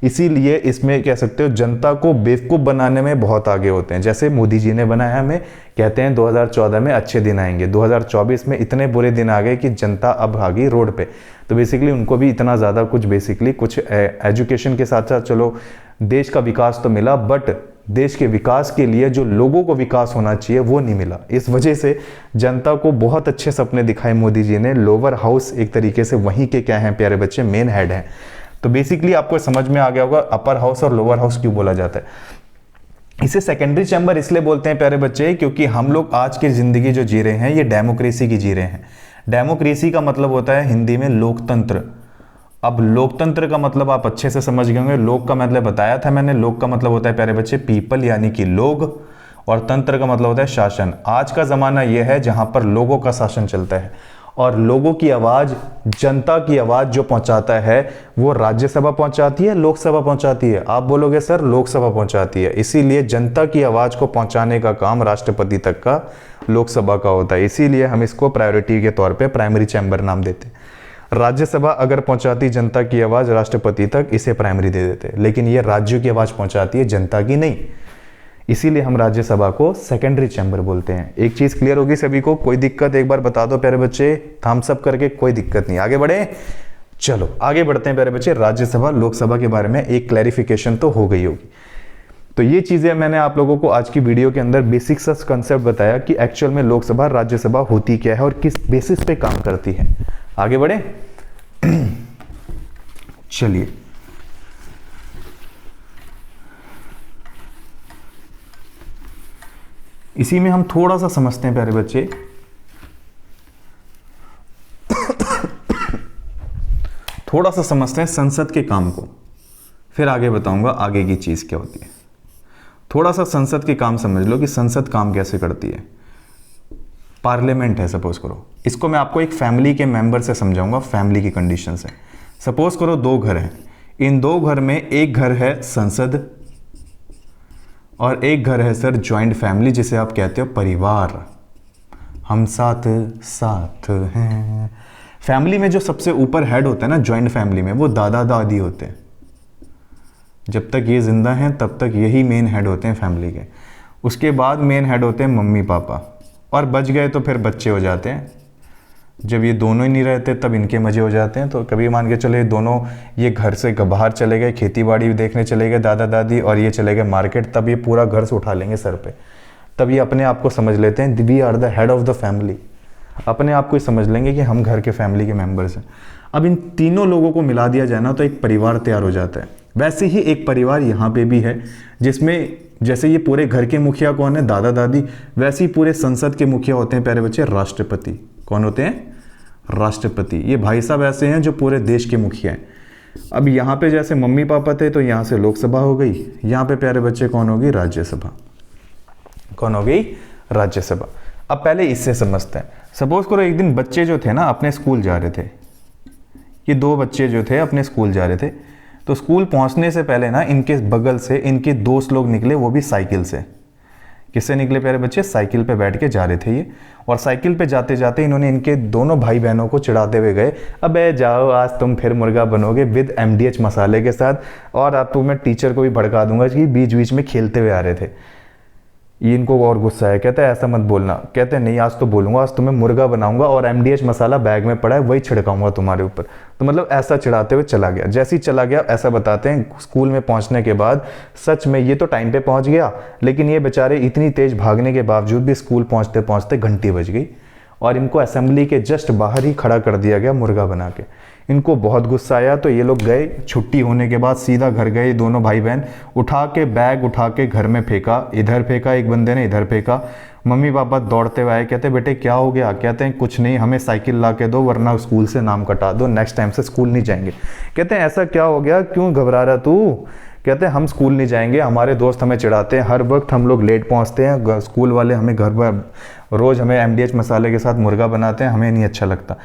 इसीलिए इसमें कह सकते हो जनता को बेवकूफ़ बनाने में बहुत आगे होते हैं। जैसे मोदी जी ने बनाया, हमें कहते हैं 2014 में अच्छे दिन आएंगे, 2024 में इतने बुरे दिन आ गए कि जनता अब आ गई रोड पे। तो बेसिकली उनको भी इतना ज़्यादा कुछ एजुकेशन के साथ साथ चलो देश का विकास तो मिला, बट देश के विकास के लिए जो लोगों को विकास होना चाहिए वो नहीं मिला। इस वजह से जनता को बहुत अच्छे सपने दिखाए मोदी जी ने। लोअर हाउस एक तरीके से वहीं के क्या हैं प्यारे बच्चे, मेन हेड हैं। तो बेसिकली आपको समझ में आ गया होगा अपर हाउस और लोअर हाउस क्यों बोला जाता है। इसे सेकेंडरी चैम्बर इसलिए बोलते हैं प्यारे बच्चे क्योंकि हम लोग आज की जिंदगी जो जी रहे हैं ये डेमोक्रेसी की जी रहे हैं। डेमोक्रेसी का मतलब होता है हिंदी में लोकतंत्र। अब लोकतंत्र का मतलब आप अच्छे से समझ गए होंगे। लोक का मतलब बताया था मैंने, लोक का मतलब होता है प्यारे बच्चे पीपल यानी कि लोग, और तंत्र का मतलब होता है शासन। आज का जमाना यह है जहां पर लोगों का शासन चलता है, और लोगों की आवाज, जनता की आवाज जो पहुंचाता है वो राज्यसभा पहुंचाती है, लोकसभा पहुंचाती है। आप बोलोगे सर लोकसभा पहुंचाती है, इसीलिए जनता की आवाज को पहुंचाने का काम राष्ट्रपति तक का लोकसभा का होता है, इसीलिए हम इसको प्रायोरिटी के तौर पे प्राइमरी चैम्बर नाम देते हैं। राज्यसभा अगर पहुंचाती जनता की आवाज राष्ट्रपति तक, इसे प्राइमरी दे देते, लेकिन ये राज्यों की आवाज पहुंचाती है, जनता की नहीं, इसीलिए हम राज्यसभा को सेकेंडरी चैम्बर बोलते हैं। एक चीज क्लियर होगी सभी को? कोई दिक्कत एक बार बता दो प्यारे बच्चे, थम्स अप करके, कोई दिक्कत नहीं, आगे बढ़े। चलो आगे बढ़ते हैं प्यारे बच्चे। राज्यसभा लोकसभा के बारे में एक क्लैरिफिकेशन तो हो गई होगी। तो ये चीजें मैंने आप लोगों को आज की वीडियो के अंदर बेसिक सा कंसेप्ट बताया कि एक्चुअल में लोकसभा राज्यसभा होती क्या है और किस बेसिस पे काम करती है। आगे बढ़े। चलिए इसी में हम थोड़ा सा समझते हैं प्यारे बच्चे। थोड़ा सा समझते हैं संसद के काम को, फिर आगे बताऊंगा आगे की चीज क्या होती है। थोड़ा सा संसद के काम समझ लो कि संसद काम कैसे करती है। पार्लियामेंट है सपोज करो, इसको मैं आपको एक फैमिली के मेंबर से समझाऊंगा, फैमिली की कंडीशन से। सपोज करो दो घर हैं, इन दो घर में एक घर है संसद और एक घर है सर ज्वाइंट फैमिली, जिसे आप कहते हो परिवार। हम साथ साथ हैं। फैमिली में जो सबसे ऊपर हेड होता है ना ज्वाइंट फैमिली में, वो दादा दादी होते हैं। जब तक ये जिंदा हैं तब तक यही मेन हेड होते हैं फैमिली के। उसके बाद मेन हेड होते हैं मम्मी पापा, और बच गए तो फिर बच्चे हो जाते हैं। जब ये दोनों ही नहीं रहते तब इनके मजे हो जाते हैं। तो कभी मान के चले दोनों ये घर से बाहर चले गए, खेती बाड़ी देखने चले गए दादा दादी, और ये चले गए मार्केट, तब ये पूरा घर से उठा लेंगे सर पे। तब ये अपने आप को समझ लेते हैं we are the head of the family. अपने आप को ही समझ लेंगे कि हम घर के फैमिली के मेंबर्स हैं। अब इन तीनों लोगों को मिला दिया जाए ना तो एक परिवार तैयार हो जाता है। वैसे ही एक परिवार यहाँ पे भी है, जिसमें जैसे ये पूरे घर के मुखिया कौन है, दादा दादी, वैसे ही पूरे संसद के मुखिया होते हैं प्यारे बच्चे राष्ट्रपति। कौन होते हैं? राष्ट्रपति। ये भाई साहब ऐसे हैं जो पूरे देश के मुखिया हैं। अब यहाँ पे जैसे मम्मी पापा थे तो यहाँ से लोकसभा हो गई, यहाँ पे प्यारे बच्चे कौन होगी? राज्यसभा। कौन हो गई? राज्यसभा। अब पहले इससे समझते हैं। सपोज करो एक दिन बच्चे जो थे ना अपने स्कूल जा रहे थे, ये दो बच्चे जो थे अपने स्कूल जा रहे थे, तो स्कूल पहुंचने से पहले ना इनके बगल से इनके दोस्त लोग निकले, वो भी साइकिल से। किससे निकले प्यारे बच्चे? साइकिल पे बैठ के जा रहे थे ये, और साइकिल पे जाते जाते इन्होंने इनके दोनों भाई बहनों को चिढ़ाते हुए गए, अबे जाओ आज तुम फिर मुर्गा बनोगे विद MDH मसाले के साथ, और अब तो मैं टीचर को भी भड़का दूंगा कि बीच बीच में खेलते हुए आ रहे थे। ये इनको और गुस्सा है, कहते हैं ऐसा मत बोलना। कहते हैं नहीं आज तो बोलूंगा, आज तुम्हें मुर्गा बनाऊंगा और MDH मसाला बैग में पड़ा है वही छिड़काऊंगा तुम्हारे ऊपर। तो मतलब ऐसा चिढ़ाते हुए चला गया। जैसे ही चला गया ऐसा बताते हैं स्कूल में पहुंचने के बाद, सच में ये तो टाइम पे पहुंच गया, लेकिन ये बेचारे इतनी तेज भागने के बावजूद भी स्कूल पहुंचते पहुंचते घंटी बज गई और इनको असेंबली के जस्ट बाहर ही खड़ा कर दिया गया मुर्गा बना के। इनको बहुत गुस्सा आया तो ये लोग गए, छुट्टी होने के बाद सीधा घर गए दोनों भाई बहन, उठा के बैग उठा के घर में फेंका, इधर फेंका एक बंदे ने, इधर फेंका। मम्मी पापा दौड़ते हुए आए, कहते बेटे क्या हो गया? कहते हैं कुछ नहीं, हमें साइकिल ला के दो वरना स्कूल से नाम कटा दो, नेक्स्ट टाइम से स्कूल नहीं जाएंगे। कहते हैं ऐसा क्या हो गया, क्यों घबरा रहा तू? कहते हैं हम स्कूल नहीं जाएंगे, हमारे दोस्त हमें चिढ़ाते हैं, हर वक्त हम लोग लेट पहुंचते हैं, स्कूल वाले हमें घर पर रोज़ हमें MDH मसाले के साथ मुर्गा बनाते हैं, हमें नहीं अच्छा लगता।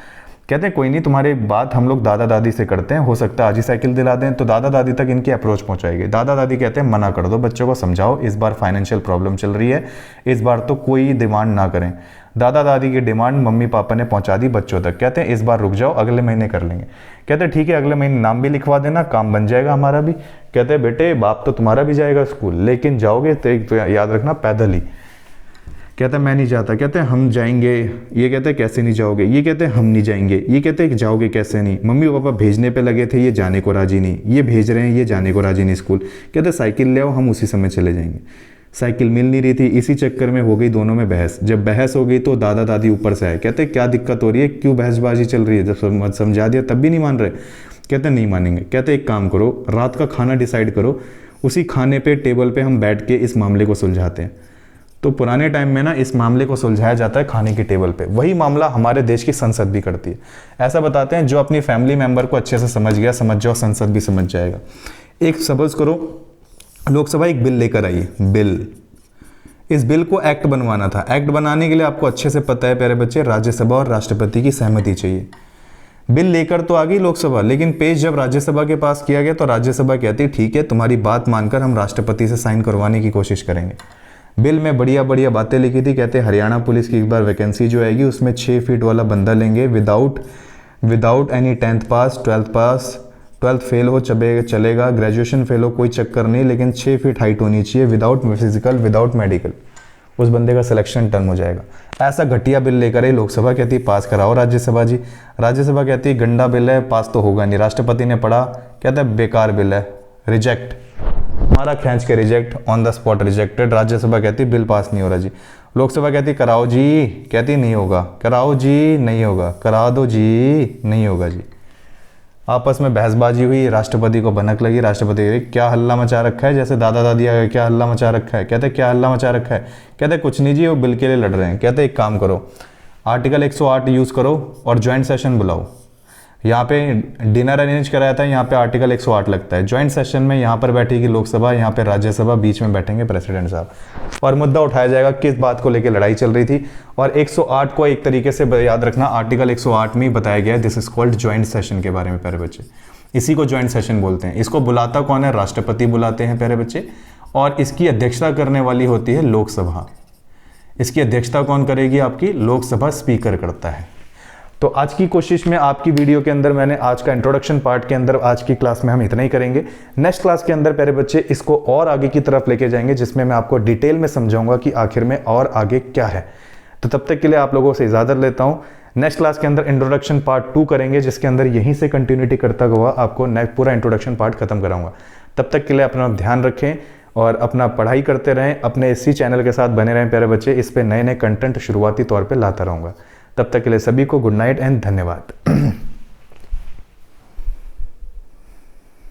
कहते हैं कोई नहीं, तुम्हारी बात हम लोग दादा दादी से करते हैं, हो सकता है आज ही साइकिल दिला दें। तो दादा दादी तक इनकी अप्रोच पहुंचाएगी। दादा दादी कहते हैं मना कर दो, बच्चों को समझाओ, इस बार फाइनेंशियल प्रॉब्लम चल रही है, इस बार तो कोई डिमांड ना करें। दादा दादी की डिमांड मम्मी पापा ने पहुंचा दी बच्चों तक। कहते हैं इस बार रुक जाओ, अगले महीने कर लेंगे। कहते हैं ठीक है, अगले महीने नाम भी लिखवा देना, काम बन जाएगा हमारा भी। कहते हैं बेटे बाप तो तुम्हारा भी जाएगा स्कूल, लेकिन जाओगे तो याद रखना पैदल ही। कहता है मैं नहीं जाता। कहते हैं हम जाएंगे। ये कहते हैं कैसे नहीं जाओगे? ये कहते हैं हम नहीं जाएंगे। ये कहते हैं जाओगे कैसे नहीं? मम्मी पापा भेजने पे लगे थे, ये जाने को राजी नहीं, ये भेज रहे हैं, ये जाने को राजी नहीं स्कूल। कहते साइकिल ले आओ, हम उसी समय चले जाएंगे। साइकिल मिल नहीं रही थी, इसी चक्कर में हो गई दोनों में बहस। जब बहस हो गई तो दादा दादी ऊपर से आए, कहते क्या दिक्कत हो रही है, क्यों बहसबाजी चल रही है? जब समझा दिया तब भी नहीं मान रहे। कहते नहीं मानेंगे। कहते एक काम करो, रात का खाना डिसाइड करो, उसी खाने पे टेबल पे हम बैठ के इस मामले को सुलझाते हैं। तो पुराने टाइम में ना इस मामले को सुलझाया जाता है खाने की टेबल पे। वही मामला हमारे देश की संसद भी करती है। ऐसा बताते हैं जो अपनी फैमिली मेंबर को अच्छे से समझ गया, समझ जाओ, संसद भी समझ जाएगा। एक सपोज करो लोकसभा एक बिल लेकर आई, बिल, इस बिल को एक्ट बनवाना था। एक्ट बनाने के लिए आपको अच्छे से पता है प्यारे बच्चे, राज्यसभा और राष्ट्रपति की सहमति चाहिए। बिल लेकर तो आ गई लोकसभा, लेकिन पेश जब राज्यसभा के पास किया गया तो राज्यसभा कहती ठीक है, तुम्हारी बात मानकर हम राष्ट्रपति से साइन करवाने की कोशिश करेंगे। बिल में बढ़िया बढ़िया बातें लिखी थी। कहते हरियाणा पुलिस की एक बार वैकेंसी जो आएगी उसमें 6 फीट वाला बंदा लेंगे, विदाउट एनी 10th पास, 12th फेल हो चलेगा, ग्रेजुएशन फेल हो कोई चक्कर नहीं, लेकिन 6 फीट हाइट होनी चाहिए, विदाउट फिजिकल, विदाउट मेडिकल, उस बंदे का सिलेक्शन टर्न हो जाएगा। ऐसा घटिया बिल लेकर आई लोकसभा, कहती पास कराओ राज्यसभा जी। राज्यसभा कहती है गंदा बिल है, पास तो होगा नहीं। राष्ट्रपति ने पढ़ा, कहता है बेकार बिल है, रिजेक्ट, हमारा खींच के reject, on the spot rejected. Rajya Sabha कहती बिल पास नहीं हो रहा जी। लोकसभा कहती कराओ जी, कहती नहीं होगा, कराओ जी, नहीं होगा, करा दो जी, नहीं होगा जी। आपस में बहसबाजी हुई, राष्ट्रपति को भनक लगी। राष्ट्रपति क्या हल्ला मचा रखा है, जैसे दादा दादी आ गए, क्या हल्ला मचा रखा है। कहते क्या हल्ला मचा रखा है, कहते कुछ नहीं जी, वो बिल के लिए लड़ रहे हैं। कहते एक काम करो, आर्टिकल 108 यूज़ करो और ज्वाइंट सेशन बुलाओ। यहाँ पे डिनर अरेंज कराया था, यहाँ पे आर्टिकल 108 लगता है। ज्वाइंट सेशन में यहाँ पर बैठेगी लोकसभा, यहाँ पे राज्यसभा, बीच में बैठेंगे प्रेसिडेंट साहब, और मुद्दा उठाया जाएगा किस बात को लेकर लड़ाई चल रही थी। और 108 को एक तरीके से याद रखना, आर्टिकल 108 में ही बताया गया है, this is called joint session के बारे में प्यारे बच्चे। इसी को ज्वाइंट सेशन बोलते हैं। इसको बुलाता कौन है, राष्ट्रपति बुलाते हैं प्यारे बच्चे, और इसकी अध्यक्षता करने वाली होती है लोकसभा। इसकी अध्यक्षता कौन करेगी, आपकी लोकसभा स्पीकर करता है। तो आज की कोशिश में आपकी वीडियो के अंदर मैंने आज का इंट्रोडक्शन पार्ट के अंदर आज की क्लास में हम इतना ही करेंगे। नेक्स्ट क्लास के अंदर प्यारे बच्चे इसको और आगे की तरफ लेके जाएंगे, जिसमें मैं आपको डिटेल में समझाऊंगा कि आखिर में और आगे क्या है। तो तब तक के लिए आप लोगों से इजाजत लेता हूं। नेक्स्ट क्लास के अंदर इंट्रोडक्शन पार्ट 2 करेंगे, जिसके अंदर यहीं से कंटिन्यूटी करता हुआ आपको पूरा इंट्रोडक्शन पार्ट खत्म कराऊंगा। तब तक के लिए अपना ध्यान रखें और अपना पढ़ाई करते रहें। अपने इसी चैनल के साथ बने रहें प्यारे बच्चे, इस पे नए नए कंटेंट शुरुआती तौर पे लाता रहूँगा। तब तक के लिए सभी को गुड नाइट एंड धन्यवाद।